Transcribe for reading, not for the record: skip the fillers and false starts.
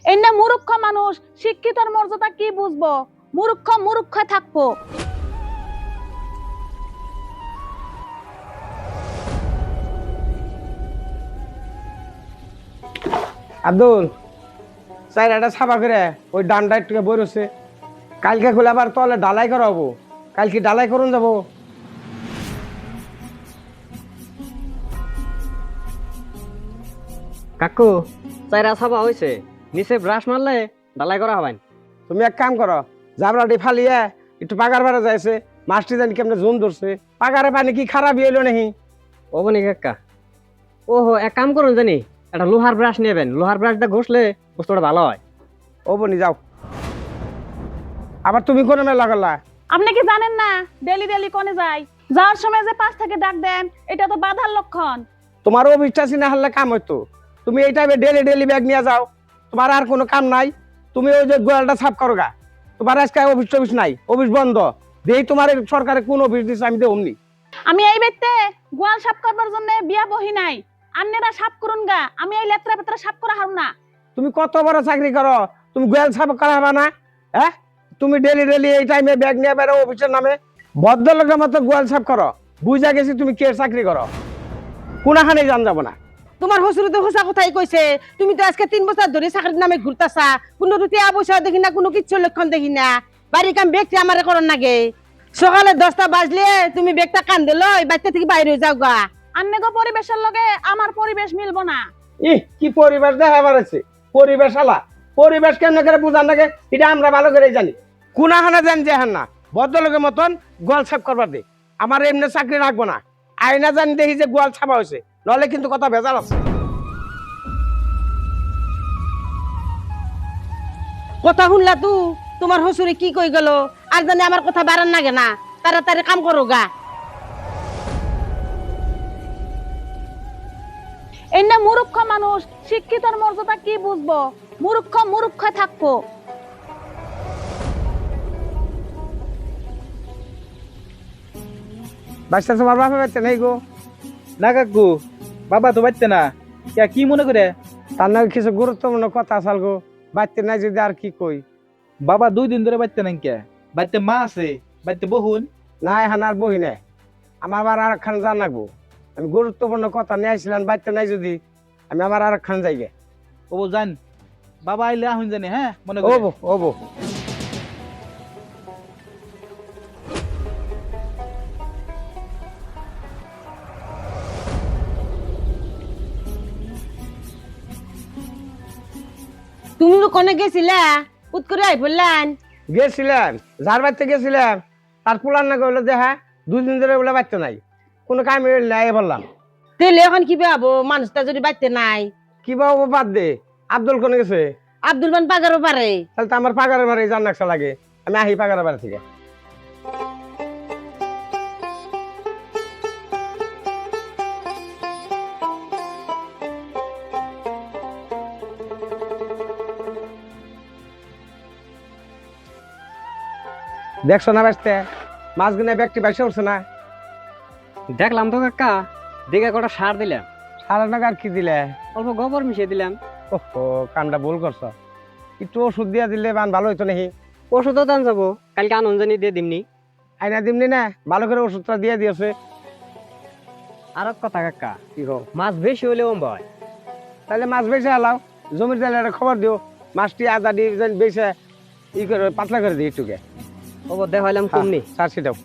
এই না মূর্খ মানুষ শিক্ষিতর মর্যাদা কি বুঝবো? মূর্খ মূর্খ থাকবো। আব্দুল চাইরাটা ছাপা করে ওই ডান্ডা একটু বইরছে। কালকে খুলে আবার তলে ডালাই করা হবো। কালকে ডালাই করুন যাবো। কাকু চাইরা ছাপা হয়েছে, নিচে ব্রাশ মারলে ডালাই করা হবেন। তুমি এক কাম করো, জাবরাটি ফালিয়ে একটু পাগার ভাড়া যাইছে, মাছটি জানি কেমনে জোন ধরছে। পাগারে পানি কি খারাপ এলো নাকি? ও বনি কাকা, ওহো এক কাম করুন জানি, একটা লোহার ব্রাশ নেবেন, লোহার ব্রাশটা ঘষলে বস্তুটা ভালো হয়। ও বনি যাও। আবার তুমি কোন মেলা করলা? আপনি কি জানেন না ডেলি ডেলি কোনে যাই? যাওয়ার সময় যে পাশ থেকে ডাক দেন, এটা তো বাধার লক্ষণ। তোমার অফিসটা চিনা হলে কাম হইতো। তুমি এই টাইমে ডেলি ডেলি ব্যাগ নিয়ে যাও, তোমার আর কোনো কাম নাই। তুমি ওই যে গোয়ালটা সাফ করো গা। তোমার আজকে অফিস টফিস নাই, অফিস বন্ধ। দেই তোমার সরকারে কোন অফিস দিচ্ছে আমি দেবো অমনি। আমি এই ব্যক্তি গোয়াল সাফ করবার জন্য বিয়া বহি নাই। আন্নেরা সাফ করুন গা, আমি এই লেত্রা পেত্রা সাফ করা হারু না। তুমি কত বড় চাকরি করো, তুমি গোয়াল সাফ করা হবে না? হ্যাঁ, তুমি ডেলি ডেলি এই টাইমে ব্যাগ নিয়ে বেরো অফিসের নামে। ভদ্রলোকের মতো গোয়াল সাফ করো। বুঝা গেছি তুমি কে চাকরি করো। কোনাখানে জান যাব না। তোমার হসুরে তো হোসা কথাই কইছে। তুমি তো আজকে 3 বছর ধরে চাকরির নামে ঘুরতাছা, কোনো রুটি আবশ্যা দেখি না, কোনো কিচ্ছু লক্ষণ দেখি না। বাড়ি কাম ব্যক্তি আমারে করন নাগে। সকালে 10টা বাজলে তুমি বেগটা কান্দে লই বাচ্চা থেকে বাইরে যাও গা। আন্নে গো পরিবেশের লগে আমার পরিবেশ মিলবো না। কি পরিবেশ দেখা বাড়াচ্ছে? পরিবেশ আলা পরিবেশ কেমন করে বুঝান লাগে এটা আমরা ভালো করে জানি। কোনাখানে জান যে হ্যাঁ না ভদ্রলোকের মতন গোয়াল সাফ করবার দে। আমার এমনি চাকরি রাখবো না। আয়না জানি দেখি যে গোয়াল ছাপা হয়েছে, নলে কিন্তু কথা ভেজাল আছে। কথা শুনলা তু তোমার হসুরে কি কই গেল? আর জানি আমার কথা বাড়ান লাগে না, তাড়াতাড়ি কাম করো গা। এই না মূর্খ মানুষ শিক্ষিতর মর্যাদা কি বুঝবো? মূর্খ মূর্খ থাকবো। বাচ্চা তোমার বাপে বাচ্চা নেই গো? না কাকু, বাবা তো বাচ্চা না। কি মনে করে? তার নাকি কিছু গুরুত্বপূর্ণ কথা আসাল গো। বাচ্চা নাই যদি আর কি কই। বাবা 2 দিন ধরে বাচ্চা নাই কে? বাচ্চা মা আছে, বাচ্চা বহুন না এখন আর বহি নাই। আমার আবার আর একখান জান লাগবো। আমি গুরুত্বপূর্ণ কথা নিয়ে আসছিলাম, বাচ্চা নাই যদি আমি আমার আর একখান যাই গে। ও জান। বাবা আইলে আহুন জানি, হ্যাঁ মনে ও করে। বো ও বো তুমি তো কোনে গেছিলা? উত করে আই বললেন গেছিলাম, যার বাড়িতে গেছিলাম তার পুলার না কইলো যে হ্যাঁ 2 দিন ধরে বলে বাচ্চা নাই, কোনো কামে নাই বললাম। তেলে এখন কি পাবো? মানুষটা যদি বাড়তে নাই। কি বাবু বাদ দে। আব্দুল কোনে গেছে? আব্দুল বান পাগারও পারে। তাহলে তো আমার পাগারের বাড়ি জান নাকশা লাগে। আমি আহি পাগারের বাড়ি থেকে। দেখছো না বাঁচতে মাছ গুনে ব্যক্তি বাইসে উঠছে না? দেখলাম তো কাকা, দেখে কটা সার দিলাম, সারা টাকা আর কি দিলে? অল্প গোবর মিশিয়ে দিলাম। ওহো, কামটা ভুল করছো। একটু ওষুধ দিয়া দিলে বান ভালো হইতো নাকি? ওষুধও দান যাবো, কালকে আনন্দানি দিয়ে দিমনি। আইনা দিমনি না, ভালো করে ওষুধটা দিয়ে দিয়েছে। আর এক কথা কাকা, কি হোক মাছ বেশি হলে ভয়। তাহলে মাছ বেচে হালাও, জমির জালে একটা খবর দিও, মাছটি আদা দিয়ে বেচে ই করে পাতলা করে দিই একটুকে। ও দেখাইলাম কমনি। ছাড়ছি দাও।